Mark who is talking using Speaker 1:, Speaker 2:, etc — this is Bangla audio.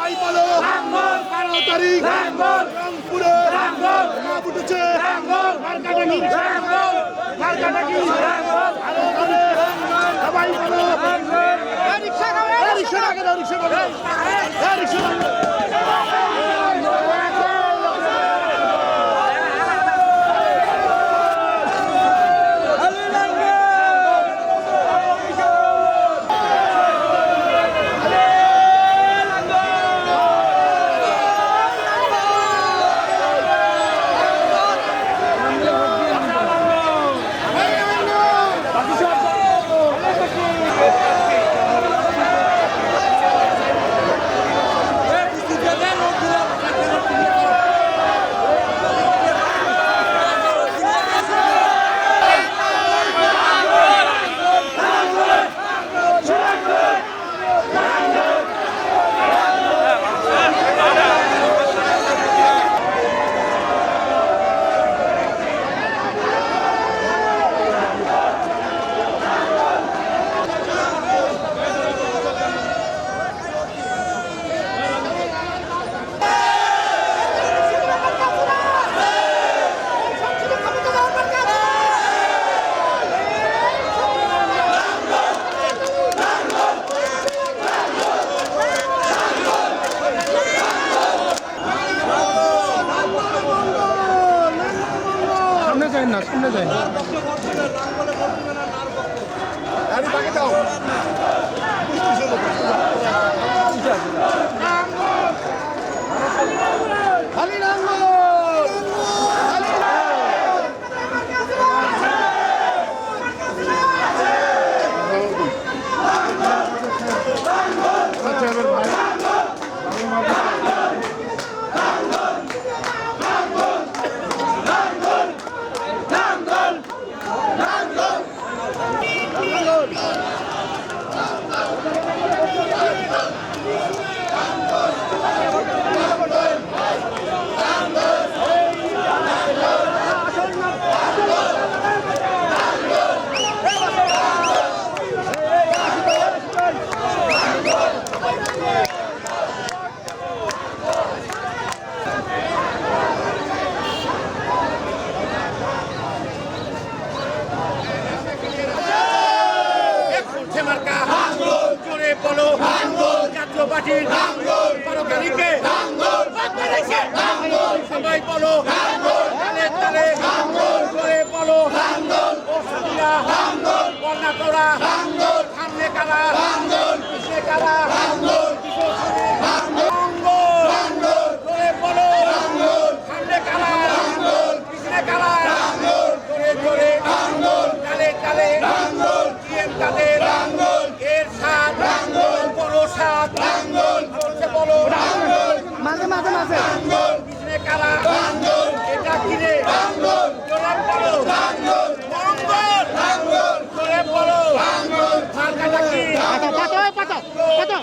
Speaker 1: সবাই বলো 12 তারিখ রংপুরে লাভ উঠেছে সবাই বলো
Speaker 2: সামনে যায় না
Speaker 1: সবাই বলো তালে তালে করে বলো কর্ণাটরা সামনে কারা পিছনে কারা করে বলো সামনে কারা পিছনে কারা করে করে তালে তালে তাদের এর সাত বড় সাত বলো
Speaker 2: মাঝে মাঝে মাঝে
Speaker 1: পিছনে কারা এটা কিনে জোরে বলো জোরে বলো মার্কাটা কি
Speaker 2: পাতা